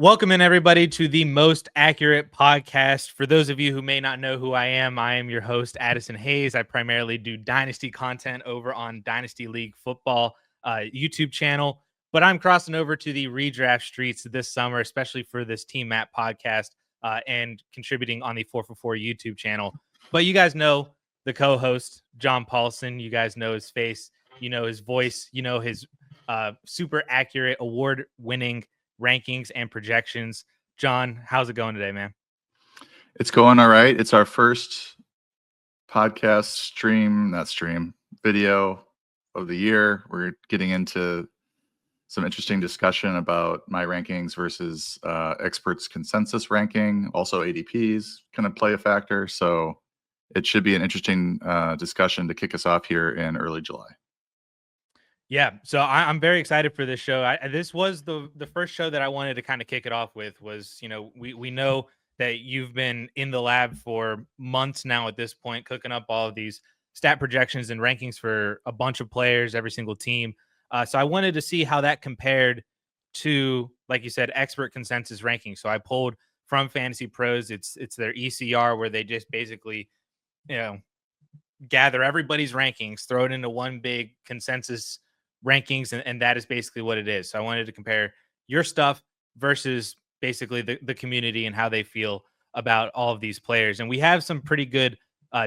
Welcome in, everybody, to the most accurate podcast. For those of you who may not know who I am your host, Addison Hayes. I primarily do Dynasty content over on Dynasty League Football YouTube channel, but I'm crossing over to the redraft streets this summer, especially for this Team Map podcast and contributing on the 4for4 YouTube channel. But you guys know the co-host, John Paulson. You guys know his face, you know his voice, you know his super accurate, award-winning rankings and projections. John, how's it going today, man? It's going all right. It's our first podcast video of the year. We're getting into some interesting discussion about my rankings versus experts' consensus ranking. Also, ADPs kind of play a factor. So it should be an interesting discussion to kick us off here in early July. Yeah, so I'm very excited for this show. This was the first show that I wanted to kind of kick it off with. Was, we know that you've been in the lab for months now at this point, cooking up all of these stat projections and rankings for a bunch of players, every single team. So I wanted to see how that compared to, like you said, expert consensus rankings. So I pulled from Fantasy Pros. It's their ECR, where they just basically, gather everybody's rankings, throw it into one big consensus rankings, and that is basically what it is. So I wanted to compare your stuff versus basically the community and how they feel about all of these players. And we have some pretty good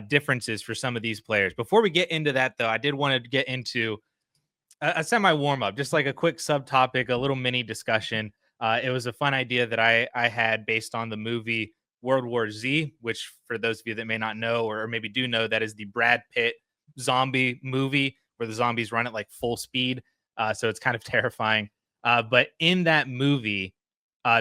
differences for some of these players. Before we get into that, though, I did want to get into a semi warm-up, just like a quick subtopic, a little mini discussion. It was a fun idea that I had based on the movie World War Z, which, for those of you that may not know, or maybe do know, that is the Brad Pitt zombie movie where the zombies run at like full speed. So it's kind of terrifying. But in that movie,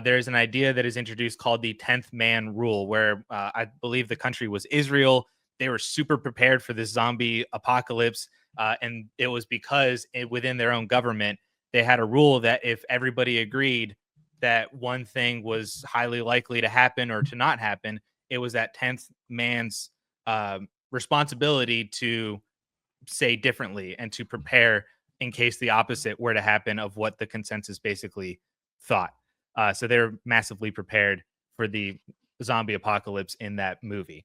there's an idea that is introduced called the 10th man rule, where I believe the country was Israel. They were super prepared for this zombie apocalypse. And it was because within their own government, they had a rule that if everybody agreed that one thing was highly likely to happen or to not happen, it was that 10th man's responsibility to say differently and to prepare in case the opposite were to happen of what the consensus basically thought. So they're massively prepared for the zombie apocalypse in that movie.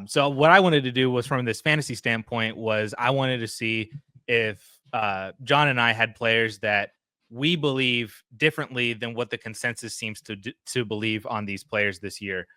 So what I wanted to do was, from this fantasy standpoint, was I wanted to see if John and I had players that we believe differently than what the consensus seems to believe on these players this year,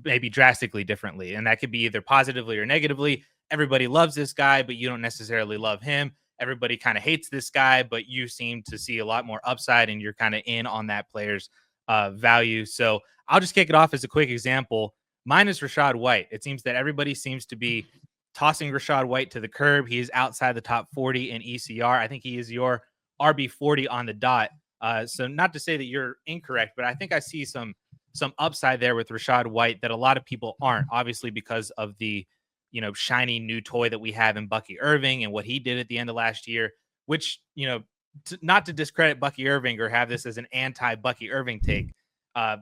maybe drastically differently. And that could be either positively or negatively. Everybody loves this guy, but you don't necessarily love him. Everybody kind of hates this guy, but you seem to see a lot more upside and you're kind of in on that player's value. So I'll just kick it off as a quick example. Mine is Rachaad White. It seems that everybody seems to be tossing Rachaad White to the curb. He is outside the top 40 in ECR. I think he is your RB40 on the dot. So not to say that you're incorrect, but I think I see some upside there with Rachaad White that a lot of people aren't, obviously because of the shiny new toy that we have in Bucky Irving and what he did at the end of last year, which, not to discredit Bucky Irving or have this as an anti-Bucky Irving take,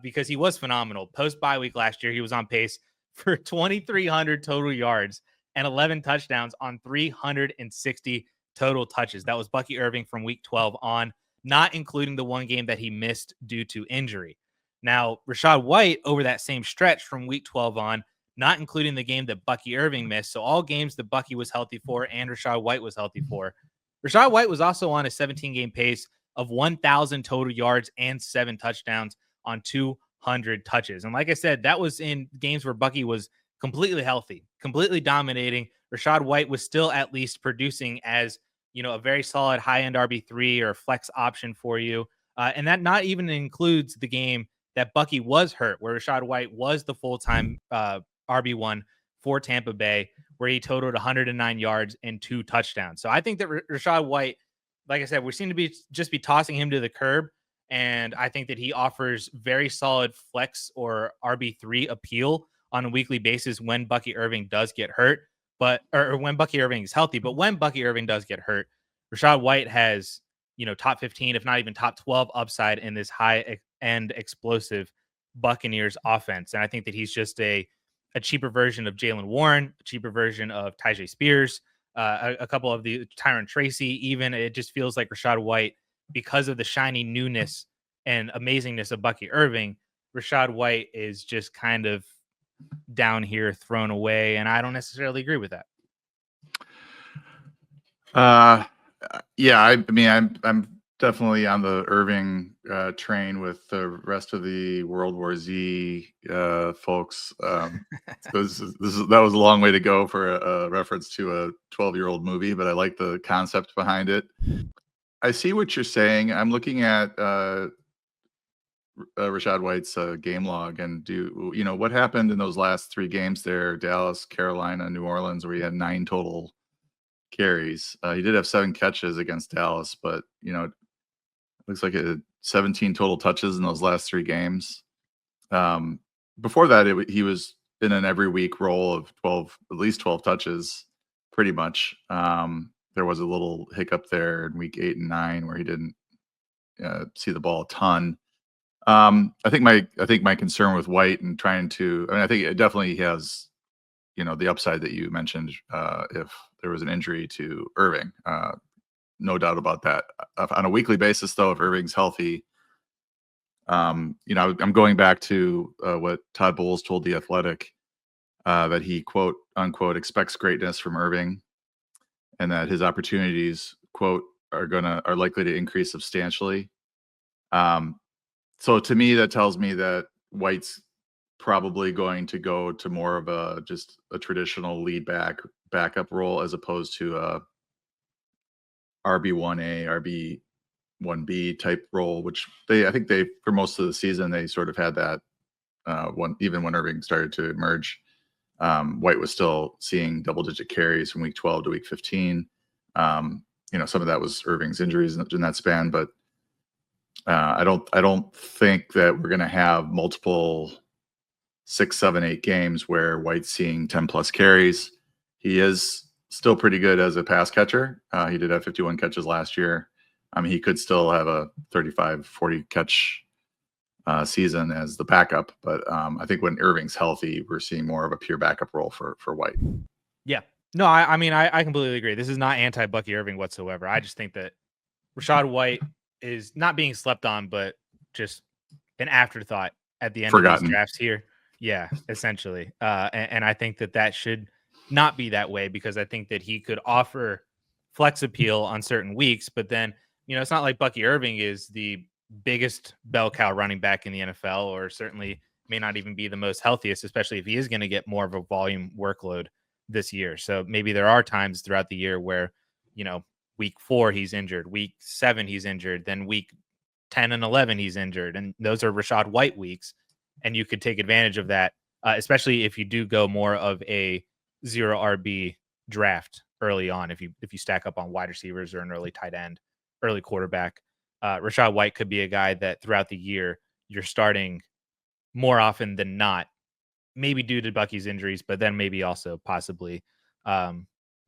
because he was phenomenal. Post bye week last year, he was on pace for 2,300 total yards and 11 touchdowns on 360 total touches. That was Bucky Irving from week 12 on, not including the one game that he missed due to injury. Now, Rachaad White over that same stretch from week 12 on, not including the game that Bucky Irving missed. So all games that Bucky was healthy for and Rachaad White was healthy for. Rachaad White was also on a 17-game pace of 1,000 total yards and 7 touchdowns on 200 touches. And like I said, that was in games where Bucky was completely healthy, completely dominating. Rachaad White was still at least producing as, a very solid high-end RB3 or flex option for you. And that not even includes the game that Bucky was hurt, where Rachaad White was the full-time RB1 for Tampa Bay, where he totaled 109 yards and 2 touchdowns. So I think that Rachaad White, like I said, we seem to be tossing him to the curb. And I think that he offers very solid flex or RB3 appeal on a weekly basis when Bucky Irving does get hurt, or when Bucky Irving is healthy. But when Bucky Irving does get hurt, Rachaad White has, top 15, if not even top 12 upside in this high end explosive Buccaneers offense. And I think that he's just a cheaper version of Jaylen Warren, a cheaper version of Tyjae Spears, a couple of the Tyron Tracy. Even it just feels like Rachaad White, because of the shiny newness and amazingness of Bucky Irving, Rachaad White is just kind of down here, thrown away, and I don't necessarily agree with that. Yeah, I mean, I'm definitely on the Irving train with the rest of the World War Z folks. That was a long way to go for a reference to a 12-year-old movie, but I like the concept behind it. I see what you're saying. I'm looking at Rachaad White's game log, and what happened in those last 3 games there: Dallas, Carolina, New Orleans, where he had 9 total carries. He did have 7 catches against Dallas, but it looks like it had 17 total touches in those last 3 games. Before that, he was in an every week role of at least 12 touches, pretty much. There was a little hiccup there in week 8 and 9 where he didn't see the ball a ton. I think my concern with White and trying to, I think it definitely has, the upside that you mentioned, if there was an injury to Irving, no doubt about that. On a weekly basis, though, if Irving's healthy, I'm going back to what Todd Bowles told The Athletic, that he, quote unquote, expects greatness from Irving, and that his opportunities, quote, are likely to increase substantially. So to me, that tells me that White's probably going to go to more of just a traditional lead backup role, as opposed to a RB1A, RB1B type role, which I think for most of the season, they sort of had that even when Irving started to emerge. White was still seeing double-digit carries from week 12 to week 15. Some of that was Irving's injuries in that span, but I don't think that we're going to have multiple 6, 7, 8 games where White's seeing 10 plus carries. He is still pretty good as a pass catcher. He did have 51 catches last year. He could still have a 35, 40 catch season as the backup, but I think when Irving's healthy, we're seeing more of a pure backup role for White. Yeah. No, I completely agree. This is not anti-Bucky Irving whatsoever. I just think that Rachaad White is not being slept on, but just an afterthought at the end of these drafts here. Yeah, essentially. And I think that should not be that way, because I think that he could offer flex appeal on certain weeks, but then, it's not like Bucky Irving is the biggest bell cow running back in the NFL, or certainly may not even be the most healthiest, especially if he is going to get more of a volume workload this year. So maybe there are times throughout the year where, week 4 he's injured, week 7 he's injured, then week 10 and 11 he's injured, and those are Rachaad White weeks, and you could take advantage of that, especially if you do go more of a 0 RB draft early on. If you stack up on wide receivers or an early tight end, early quarterback, Rachaad White could be a guy that throughout the year you're starting more often than not, maybe due to Bucky's injuries, but then maybe also possibly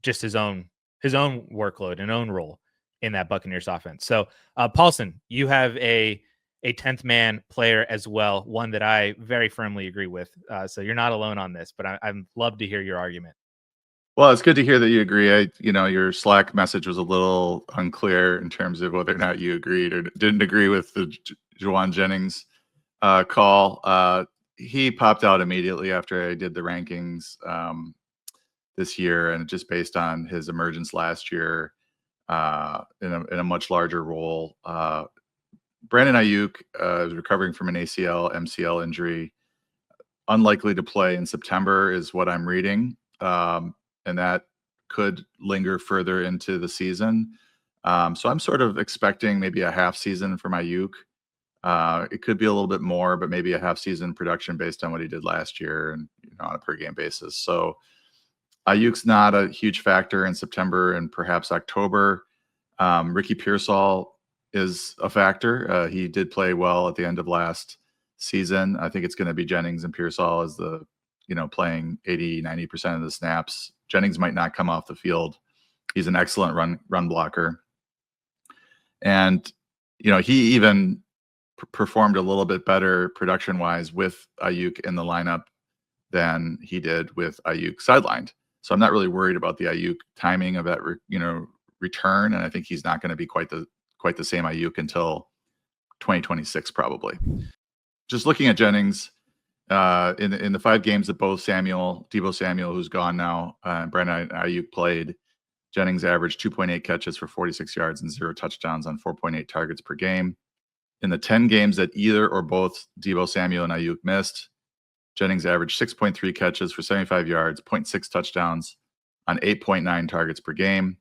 just his own workload and own role in that Buccaneers offense. So, Paulson, you have a 10th man player as well, one that I very firmly agree with. So you're not alone on this, but I'd love to hear your argument. Well, it's good to hear that you agree. Your Slack message was a little unclear in terms of whether or not you agreed or didn't agree with the Jauan Jennings call. He popped out immediately after I did the rankings this year, and just based on his emergence last year in a much larger role. Brandon Ayuk is recovering from an ACL, MCL injury, unlikely to play in September is what I'm reading. And that could linger further into the season. So I'm sort of expecting maybe a half season from Ayuk. It could be a little bit more, but maybe a half season production based on what he did last year and on a per game basis. So Ayuk's not a huge factor in September and perhaps October. Ricky Pearsall is a factor. He did play well at the end of last season. I think it's going to be Jennings and Pearsall as playing 80, 90% of the snaps. Jennings might not come off the field. He's an excellent run blocker. And, he even performed a little bit better production-wise with Ayuk in the lineup than he did with Ayuk sidelined. So I'm not really worried about the Ayuk timing of that, return. And I think he's not going to be quite the same Ayuk until 2026 probably. Just looking at Jennings, in the 5 games that both Debo Samuel, who's gone now, and Brandon Ayuk played, Jennings averaged 2.8 catches for 46 yards and 0 touchdowns on 4.8 targets per game. In the 10 games that either or both Debo Samuel and Ayuk missed, Jennings averaged 6.3 catches for 75 yards, 0.6 touchdowns on 8.9 targets per game.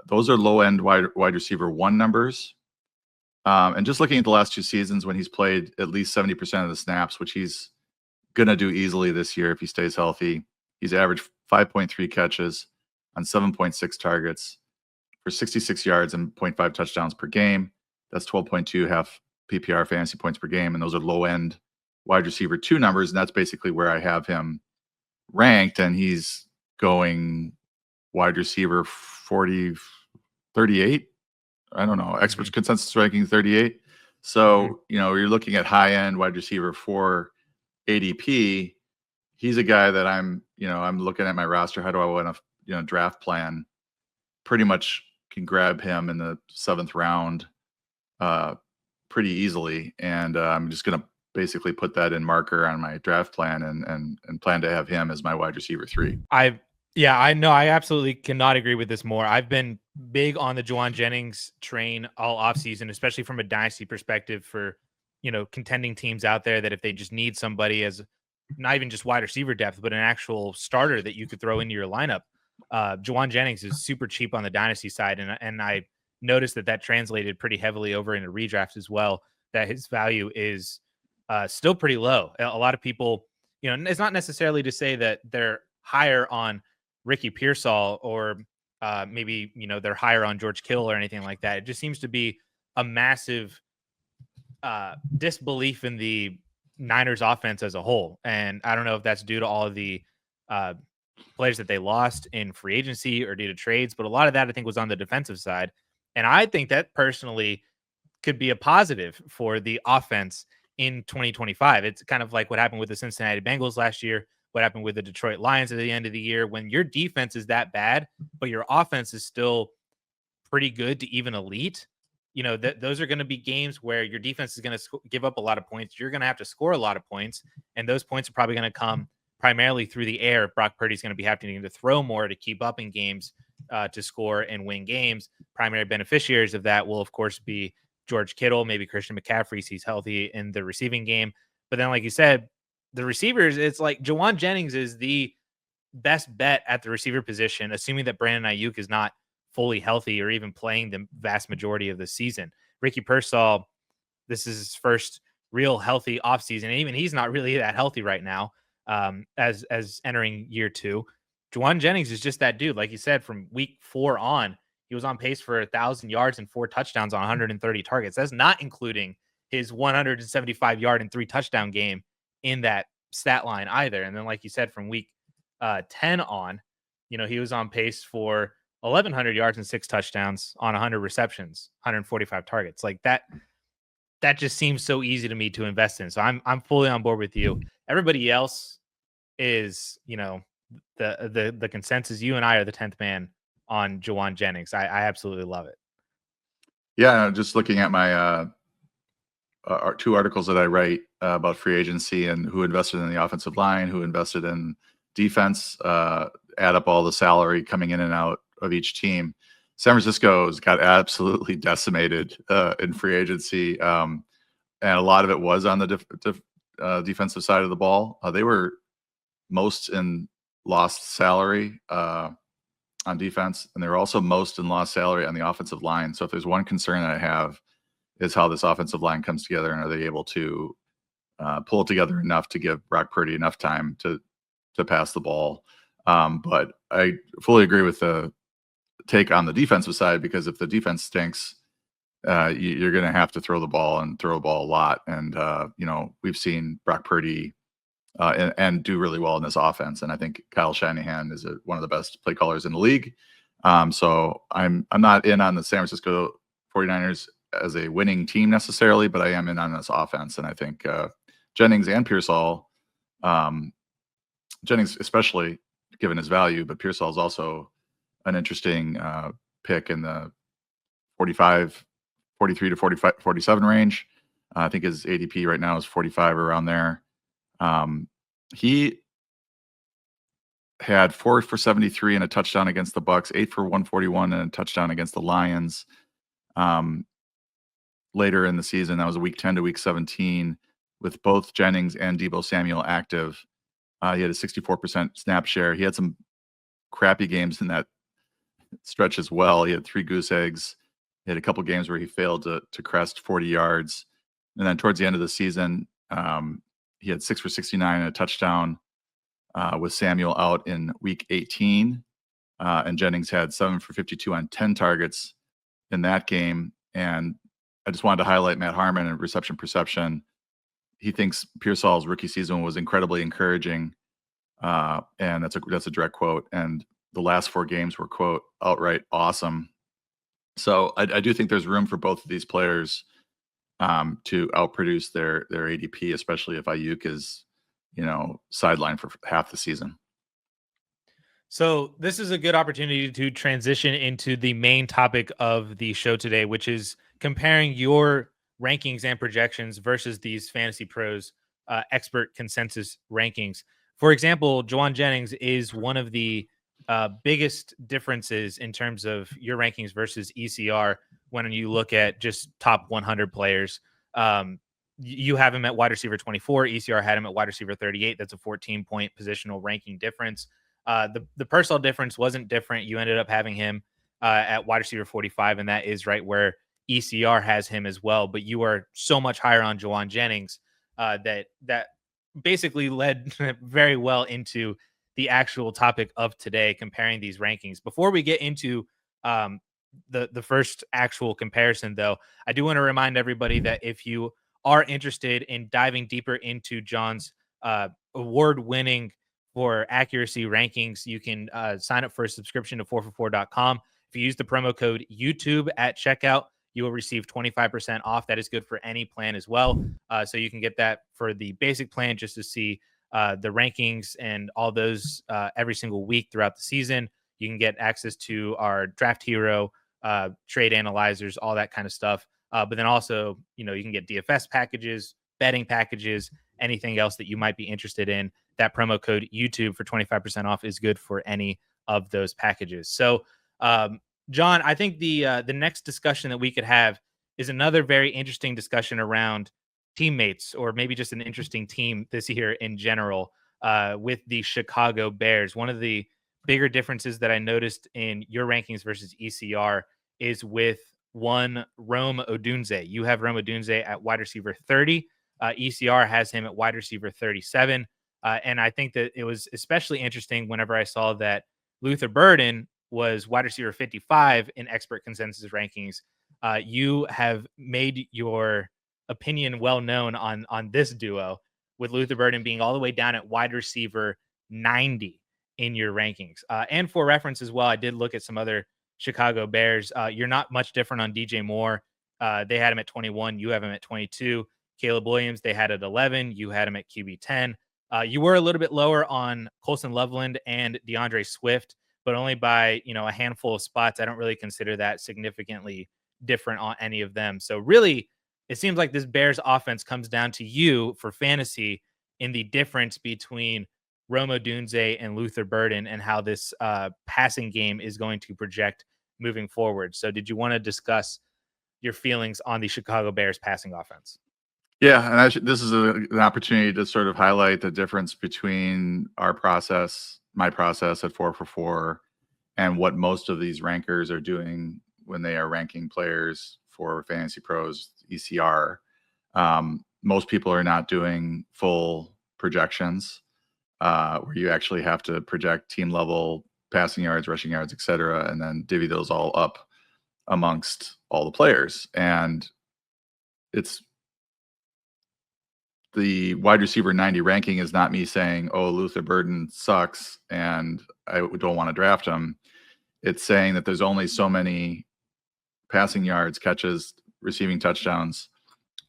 Those are low-end wide receiver 1 numbers. And just looking at the last 2 seasons when he's played at least 70% of the snaps, which he's going to do easily this year if he stays healthy, he's averaged 5.3 catches on 7.6 targets for 66 yards and 0.5 touchdowns per game. That's 12.2 half PPR fantasy points per game. And those are low-end wide receiver 2 numbers. And that's basically where I have him ranked. And he's going wide receiver 38. I don't know. Experts consensus ranking 38. So, you're looking at high-end wide receiver 4 ADP. He's a guy that I'm looking at my roster. How do I want to, draft plan? Pretty much can grab him in the 7th round pretty easily. And I'm just going to basically put that in marker on my draft plan and plan to have him as my wide receiver 3. I know. I absolutely cannot agree with this more. I've been big on the Jauan Jennings train all offseason, especially from a dynasty perspective for, contending teams out there that if they just need somebody as not even just wide receiver depth, but an actual starter that you could throw into your lineup. Jauan Jennings is super cheap on the dynasty side. And I noticed that translated pretty heavily over into redraft as well, that his value is still pretty low. A lot of people, it's not necessarily to say that they're higher on Ricky Pearsall or maybe, they're higher on George Kittle or anything like that. It just seems to be a massive disbelief in the Niners offense as a whole. And I don't know if that's due to all of the players that they lost in free agency or due to trades, but a lot of that I think was on the defensive side. And I think that personally could be a positive for the offense in 2025. It's kind of like what happened with the Cincinnati Bengals last year, what happened with the Detroit Lions at the end of the year. When your defense is that bad, but your offense is still pretty good to even elite, those are going to be games where your defense is going to give up a lot of points. You're going to have to score a lot of points, and those points are probably going to come primarily through the air. Brock Purdy's going to be having to throw more to keep up in games to score and win games. Primary beneficiaries of that will, of course, be George Kittle, maybe Christian McCaffrey, he's healthy in the receiving game. But then, like you said, the receivers, it's like Jauan Jennings is the best bet at the receiver position, assuming that Brandon Ayuk is not fully healthy or even playing the vast majority of the season. Ricky Pearsall, this is his first real healthy offseason, and even he's not really that healthy right now as entering year 2. Jauan Jennings is just that dude. Like you said, from week 4 on, he was on pace for 1,000 yards and 4 touchdowns on 130 targets. That's not including his 175-yard and 3 touchdown game in that stat line either. And then, like you said, from week 10 on, he was on pace for 1,100 yards and 6 touchdowns on 100 receptions, 145 targets. Like that just seems so easy to me to invest in. So I'm fully on board with you. Everybody else is, the consensus. You and I are the 10th man on Jauan Jennings. I absolutely love it. Yeah, just looking at my 2 articles that I write about free agency and who invested in the offensive line, who invested in defense, add up all the salary coming in and out of each team. San Francisco's got absolutely decimated in free agency, and a lot of it was on the defensive side of the ball. They were most in lost salary on defense, and they were also most in lost salary on the offensive line. So if there's one concern that I have, is how this offensive line comes together, and are they able to pull it together enough to give Brock Purdy enough time to pass the ball. But I fully agree with the take on the defensive side, because if the defense stinks, you're going to have to throw the ball and throw a ball a lot. And, we've seen Brock Purdy and do really well in this offense. And I think Kyle Shanahan is one of the best play callers in the league. So I'm not in on the San Francisco 49ers as a winning team necessarily, but I am in on this offense. And I think Jennings and Pearsall, Jennings especially given his value, but Pearsall is also an interesting pick in the 45 43 to 45, 47 range. I think his ADP right now is 45 around there. He had 4 for 73 and a touchdown against the Bucks, 8 for 141 and a touchdown against the Lions. Later in the season, that was week 10 to week 17, with both Jennings and Deebo Samuel active. He had a 64% snap share. He had some crappy games in that stretch as well. He had 3 goose eggs. He had a couple games where he failed to crest 40 yards. And then towards the end of the season, he had 6 for 69 and a touchdown with Samuel out in week 18. And Jennings had 7 for 52 on 10 targets in that game. And I just wanted to highlight Matt Harmon and reception perception. He thinks Pearsall's rookie season was incredibly encouraging. And that's a direct quote. And the last 4 games were, quote, outright awesome. So I do think there's room for both of these players to outproduce their ADP, especially if Ayuk is, sidelined for half the season. So this is a good opportunity to transition into the main topic of the show today, which is comparing your rankings and projections versus these Fantasy Pros expert consensus rankings. For example, Jauan Jennings is one of the biggest differences in terms of your rankings versus ECR when you look at just top 100 players. You have him at wide receiver 24. ECR had him at wide receiver 38. That's a 14-point positional ranking difference. The personal difference wasn't different. You ended up having him at wide receiver 45, and that is right where ECR has him as well. But you are so much higher on Jauan Jennings that basically led very well into the actual topic of today, comparing these rankings. Before we get into the first actual comparison, though, I do want to remind everybody that if you are interested in diving deeper into John's award-winning for accuracy rankings, you can sign up for a subscription to 4for4.com. If you use the promo code YouTube at checkout, you will receive 25% off. That is good for any plan as well. So you can get that for the basic plan just to see the rankings and all those every single week throughout the season. You can get access to our draft hero, trade analyzers, all that kind of stuff. But then also, you can get DFS packages, betting packages, anything else that you might be interested in. That promo code YouTube for 25% off is good for any of those packages. So, John, I think the next discussion that we could have is another very interesting discussion around teammates, or maybe just an interesting team this year in general, with the Chicago Bears. One of the bigger differences that I noticed in your rankings versus ECR is with one Rome Odunze. You have Rome Odunze at wide receiver 30. ECR has him at wide receiver 37. And I think that it was especially interesting whenever I saw that Luther Burden was wide receiver 55 in expert consensus rankings. You have made your opinion well known on this duo, with Luther Burden being all the way down at wide receiver 90 in your rankings. And for reference as well, I did look at some other Chicago Bears. You're not much different on DJ Moore. They had him at 21. You have him at 22. Caleb Williams, they had at 11. You had him at QB 10. You were a little bit lower on Colson Loveland and DeAndre Swift, but only by, a handful of spots. I don't really consider that significantly different on any of them. So really, it seems like this Bears offense comes down to you for fantasy in the difference between Rome Odunze and Luther Burden, and how this passing game is going to project moving forward. So did you want to discuss your feelings on the Chicago Bears passing offense? Yeah, and this is an opportunity to sort of highlight the difference between our process, my process at 4for4, and what most of these rankers are doing when they are ranking players for Fantasy Pros ECR. Most people are not doing full projections, where you actually have to project team level passing yards, rushing yards, etc., and then divvy those all up amongst all the players. And it's the wide receiver 90 ranking is not me saying, oh, Luther Burden sucks and I don't want to draft him. It's saying that there's only so many passing yards, catches, receiving touchdowns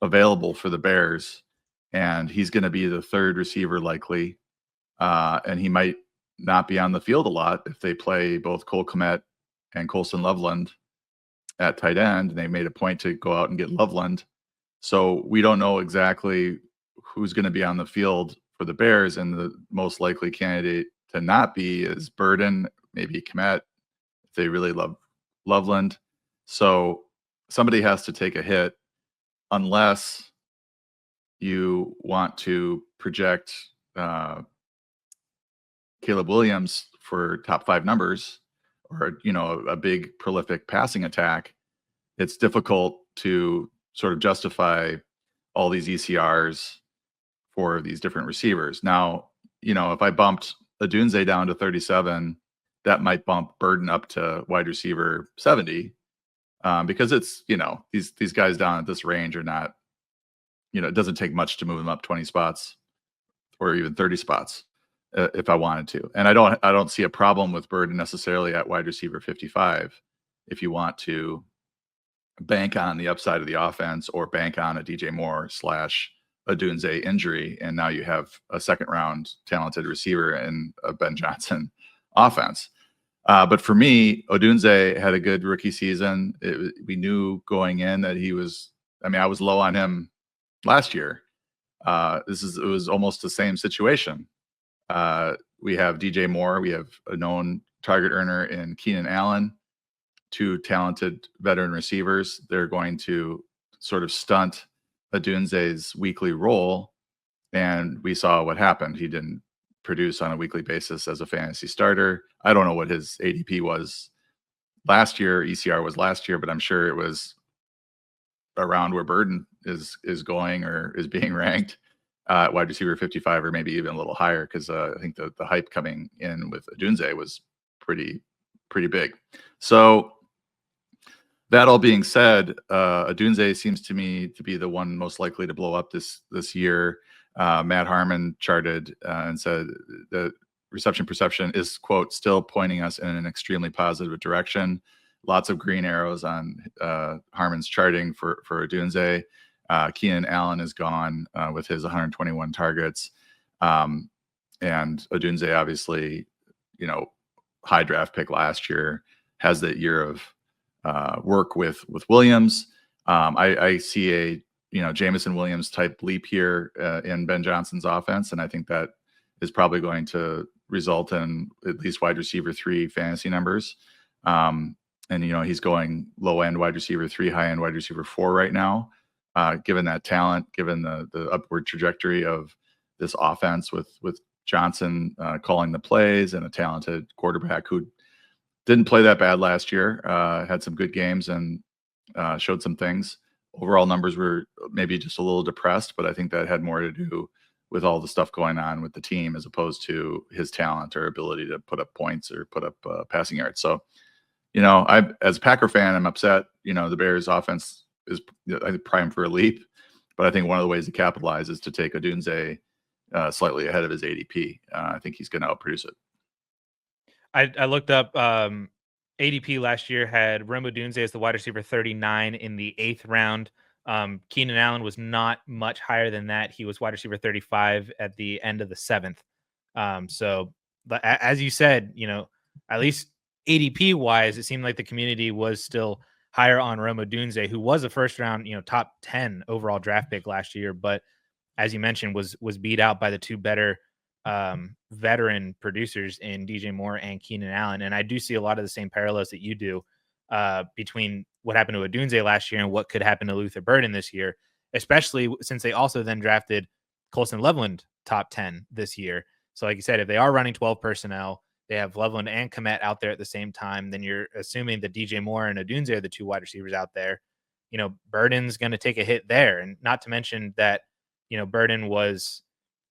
available for the Bears, and he's going to be the third receiver likely. And he might not be on the field a lot if they play both Cole Kmet and Colson Loveland. at tight end, and they made a point to go out and get Loveland. So we don't know exactly who's going to be on the field for the Bears, and the most likely candidate to not be is Burden, maybe Kmet, if they really love Loveland. So somebody has to take a hit unless you want to project Caleb Williams for top 5 numbers, or a big prolific passing attack. It's difficult to sort of justify all these ECRs for these different receivers. Now, if I bumped Odunze down to 37, that might bump Burden up to wide receiver 70, because it's, these guys down at this range are not, it doesn't take much to move them up 20 spots or even 30 spots if I wanted to. And I don't see a problem with Burden necessarily at wide receiver 55 if you want to bank on the upside of the offense or bank on a DJ Moore / Odunze injury, and now you have a second round talented receiver in a Ben Johnson offense. But for me, Odunze had a good rookie season. We knew going in that he was, I was low on him last year. It was almost the same situation. We have DJ Moore, we have a known target earner in Keenan Allen, 2 talented veteran receivers. They're going to sort of stunt Odunze's weekly role, and we saw what happened. He didn't produce on a weekly basis as a fantasy starter. I don't know what his ADP was last year, ECR was last year, but I'm sure it was around where Burden is going or is being ranked, wide receiver 55, or maybe even a little higher, because I think the hype coming in with Odunze was pretty big. So that all being said, Odunze seems to me to be the one most likely to blow up this year. Matt Harmon charted and said the reception perception is, quote, still pointing us in an extremely positive direction. Lots of green arrows on Harmon's charting for Odunze. Keenan Allen is gone with his 121 targets. And Odunze, obviously, high draft pick last year, has that year of work with Williams. I see a Jameson Williams type leap here in Ben Johnson's offense, and I think that is probably going to result in at least wide receiver 3 fantasy numbers. And he's going low end wide receiver 3, high end wide receiver 4 right now. Given that talent, given the upward trajectory of this offense with Johnson calling the plays, and a talented quarterback who didn't play that bad last year, had some good games and showed some things. Overall numbers were maybe just a little depressed, but I think that had more to do with all the stuff going on with the team as opposed to his talent or ability to put up points or put up passing yards. So, as a Packer fan, I'm upset. The Bears offense is primed for a leap, but I think one of the ways to capitalize is to take Odunze slightly ahead of his ADP. I think he's going to outproduce it. I looked up ADP last year had Rome Odunze as the wide receiver 39 in the 8th round. Keenan Allen was not much higher than that. He was wide receiver 35 at the end of the 7th. So, but as you said, at least ADP wise, it seemed like the community was still higher on Rome Odunze, who was a first round, top 10 overall draft pick last year, but as you mentioned, was beat out by the 2 better veteran producers in DJ Moore and Keenan Allen. And I do see a lot of the same parallels that you do between what happened to Odunze last year and what could happen to Luther Burden this year, especially since they also then drafted Colson Loveland top 10 this year. So like you said, if they are running 12 personnel, they have Loveland and Kmet out there at the same time, then you're assuming that DJ Moore and Odunze are the 2 wide receivers out there. Burden's going to take a hit there. And not to mention that, Burden was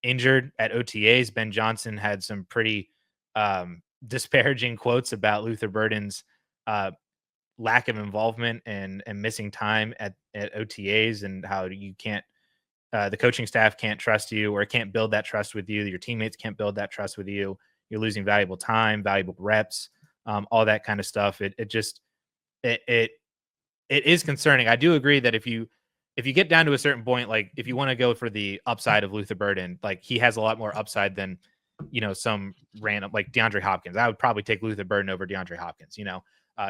injured at OTAs. Ben Johnson had some pretty disparaging quotes about Luther Burden's lack of involvement and missing time at OTAs, and how you can't, the coaching staff can't trust you or can't build that trust with you. Your teammates can't build that trust with you. You're losing valuable time, valuable reps, all that kind of stuff. It is concerning. I do agree that if you get down to a certain point, like if you want to go for the upside of Luther Burden, like he has a lot more upside than, some random like DeAndre Hopkins. I would probably take Luther Burden over DeAndre Hopkins,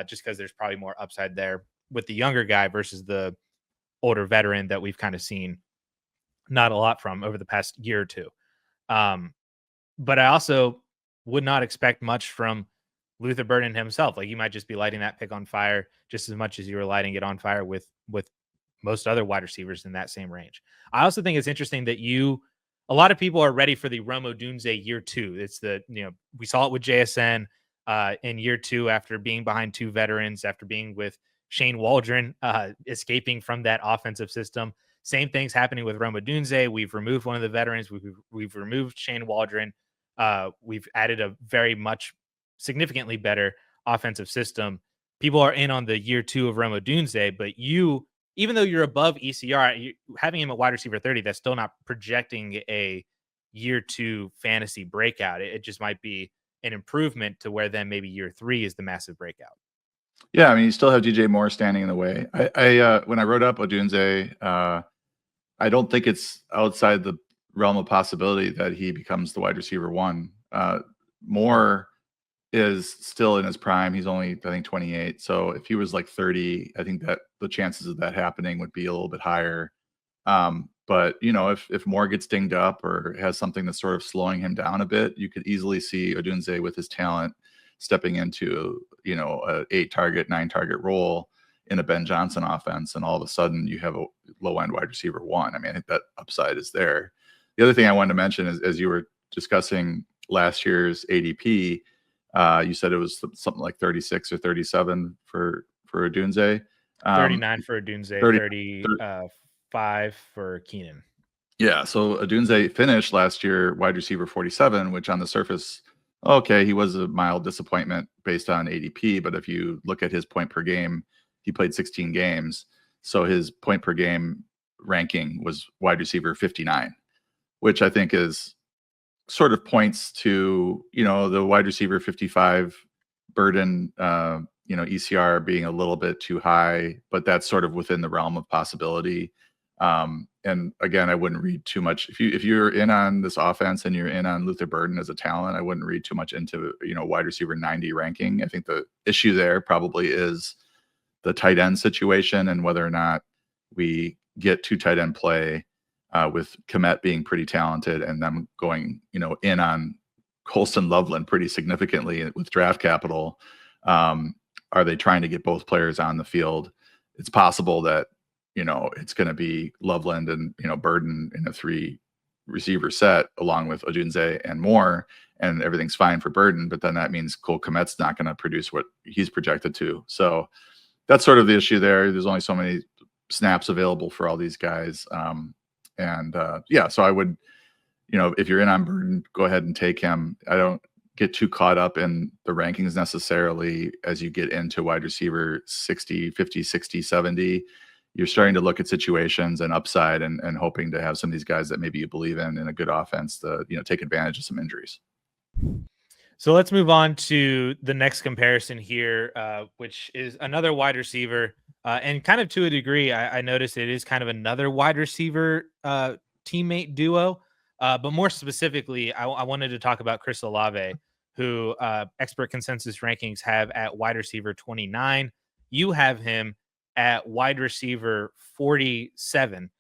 just because there's probably more upside there. with the younger guy versus the older veteran that we've kind of seen not a lot from over the past year or two. But I also would not expect much from Luther Burden himself. Like, you might just be lighting that pick on fire just as much as you were lighting it on fire with most other wide receivers in that same range. I also think it's interesting that a lot of people are ready for the Rome Odunze year two. It's we saw it with JSN in year two after being behind two veterans, after being with Shane Waldron, escaping from that offensive system. Same thing's happening with Rome Odunze. We've removed one of the veterans. We've removed Shane Waldron. We've added a very much significantly better offensive system. People are in on the year two of Rome Odunze, but even though you're above ECR, having him at wide receiver 30, that's still not projecting a year two fantasy breakout. It just might be an improvement to where then maybe year three is the massive breakout. Yeah, I mean, you still have DJ Moore standing in the way. I when I wrote up Odunze, I don't think it's outside the realm of possibility that he becomes the wide receiver one. Moore is still in his prime. He's only, I think, 28. So if he was like 30, I think that the chances of that happening would be a little bit higher. But if Moore gets dinged up or has something that's sort of slowing him down a bit, you could easily see Odunze with his talent stepping into a 8-target, 9-target role in a Ben Johnson offense, and all of a sudden you have a low-end wide receiver one. I mean, I think that upside is there. The other thing I wanted to mention is, as you were discussing last year's ADP, you said it was something like 36 or 37 for Odunze. 39 for Odunze, 35 for Keenan. Yeah, so Odunze finished last year wide receiver 47, which on the surface, okay, he was a mild disappointment based on ADP, but if you look at his point per game, he played 16 games, so his point per game ranking was wide receiver 59, which I think is sort of points to the wide receiver 55 burden, ECR being a little bit too high, but that's sort of within the realm of possibility. And again, I wouldn't read too much. If you're in on this offense and you're in on Luther Burden as a talent, I wouldn't read too much into wide receiver 90 ranking. I think the issue there probably is the tight end situation and whether or not we get two tight end play, with Kmet being pretty talented and them going in on Colston Loveland pretty significantly with draft capital. Are they trying to get both players on the field? It's possible that it's going to be Loveland and Burden in a 3 receiver set along with Odunze and Moore, and everything's fine for Burden, but then that means Cole Kmet's not going to produce what he's projected to. So that's sort of the issue there. There's only so many snaps available for all these guys. So I would, if you're in on Burden, go ahead and take him. I don't get too caught up in the rankings necessarily as you get into wide receiver 60, 50, 60, 70. You're starting to look at situations and upside and hoping to have some of these guys that maybe you believe in a good offense to, take advantage of some injuries. So let's move on to the next comparison here, which is another wide receiver. And kind of to a degree, I noticed it is kind of another wide receiver teammate duo. But more specifically, I wanted to talk about Chris Olave, who expert consensus rankings have at wide receiver 29. You have him at wide receiver 47,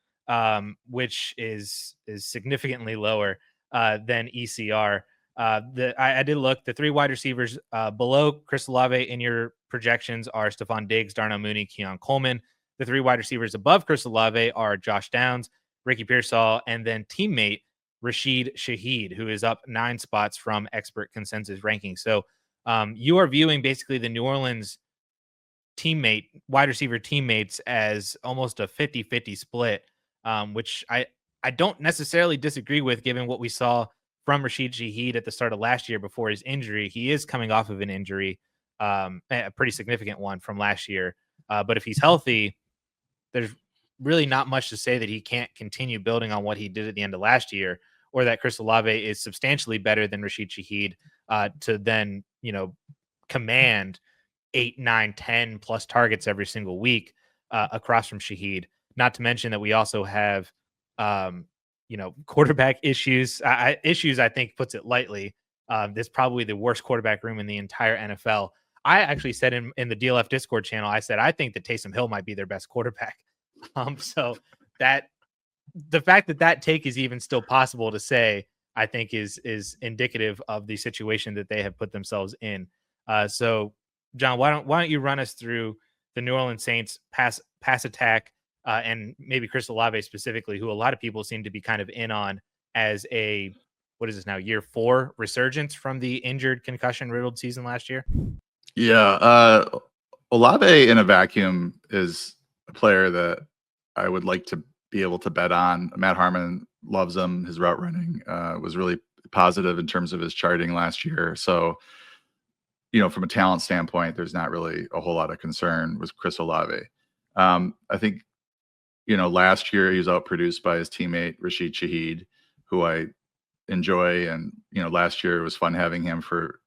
which is significantly lower than ECR. I did look. The 3 wide receivers below Chris Olave in your projections are Stephon Diggs, Darnell Mooney, Keon Coleman. The 3 wide receivers above Chris Olave are Josh Downs, Ricky Pearsall, and then teammate Rashid Shaheed, who is up 9 spots from expert consensus rankings. So you are viewing basically the New Orleans wide receiver teammates as almost a 50-50 split, which I don't necessarily disagree with, given what we saw from Rashid Shaheed at the start of last year before his injury. He is coming off of an injury, a pretty significant one from last year. But if he's healthy, there's really not much to say that he can't continue building on what he did at the end of last year, or that Chris Olave is substantially better than Rashid Shaheed to then, command 8, 9, 10 plus targets every single week across from Shaheed. Not to mention that we also have, quarterback issues. Issues, I think, puts it lightly. This is probably the worst quarterback room in the entire NFL. I actually said in the DLF Discord channel, I said I think that Taysom Hill might be their best quarterback. So that the fact that that take is even still possible to say, I think is indicative of the situation that they have put themselves in. So, John, why don't you run us through the New Orleans Saints pass attack and maybe Chris Olave specifically, who a lot of people seem to be kind of in on as a what is this now, year 4 resurgence from the injured, concussion riddled season last year? Yeah, Olave in a vacuum is a player that I would like to be able to bet on. Matt Harmon loves him. His route running was really positive in terms of his charting last year. So, from a talent standpoint, there's not really a whole lot of concern with Chris Olave. I think, last year he was outproduced by his teammate Rashid Shaheed, who I enjoy. And, last year it was fun having him for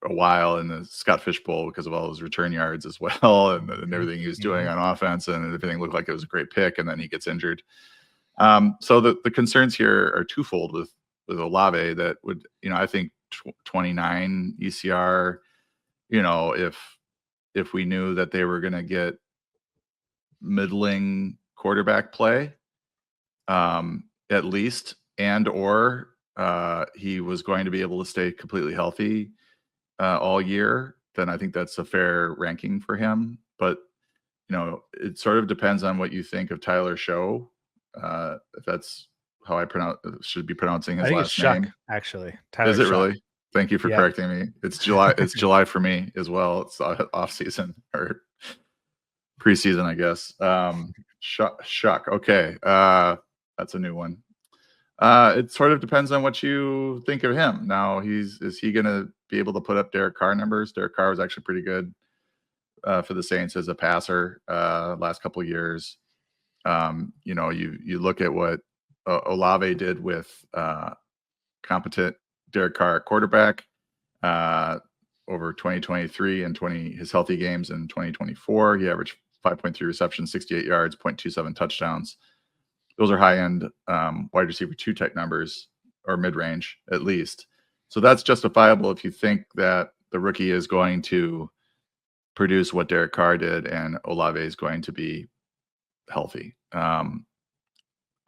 a while in the Scott Fish Bowl because of all his return yards as well and everything he was doing on offense, and everything looked like it was a great pick, and then he gets injured. So the concerns here are twofold with Olave that would, I think 29 ECR, if we knew that they were going to get middling quarterback play, at least, or he was going to be able to stay completely healthy all year, then I think that's a fair ranking for him. But it sort of depends on what you think of Tyler Show, if that's how I should be pronouncing his last name. Shuck, actually. Tyler Is it Shuck. really? Thank you for correcting me. It's July. It's July for me as well. It's off season or preseason, I guess. Shuck. Okay, that's a new one. It sort of depends on what you think of him. Now, is he going to be able to put up Derek Carr numbers? Derek Carr was actually pretty good for the Saints as a passer last couple of years. You look at what Olave did with competent Derek Carr at quarterback over 2023 and his healthy games in 2024. He averaged 5.3 receptions, 68 yards, 0.27 touchdowns. Those are high-end wide receiver 2 type numbers, or mid-range at least. So that's justifiable if you think that the rookie is going to produce what Derek Carr did and Olave is going to be healthy. I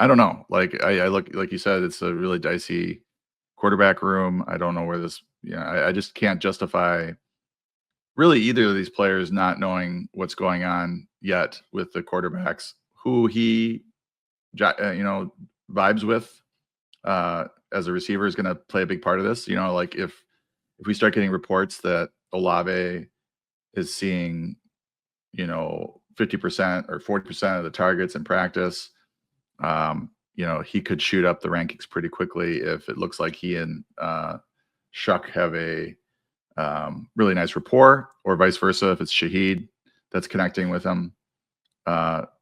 don't know. I look, like you said, it's a really dicey quarterback room. I don't know where this, I just can't justify really either of these players not knowing what's going on yet with the quarterbacks who he, vibes with as a receiver is going to play a big part of this. If we start getting reports that Olave is seeing, 50% or 40% of the targets in practice, he could shoot up the rankings pretty quickly if it looks like he and Shuck have a really nice rapport, or vice versa. If it's Shaheed that's connecting with him,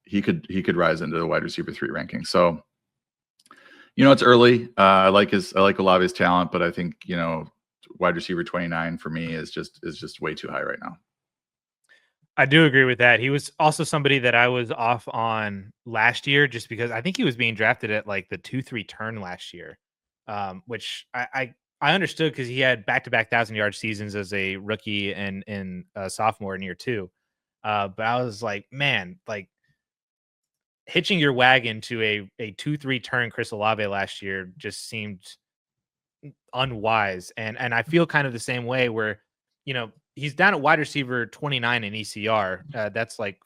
he could rise into the wide receiver 3 ranking. So, it's early. I like Olave's talent, but I think, wide receiver 29 for me is just way too high right now. I do agree with that. He was also somebody that I was off on last year, just because I think he was being drafted at like the 2-3 turn last year, which I understood because he had back-to-back 1,000-yard seasons as a rookie and a sophomore in year 2. But I was like, man, like hitching your wagon to a 2-3 turn Chris Olave last year just seemed unwise. And I feel kind of the same way where, he's down at wide receiver 29 in ECR. That's like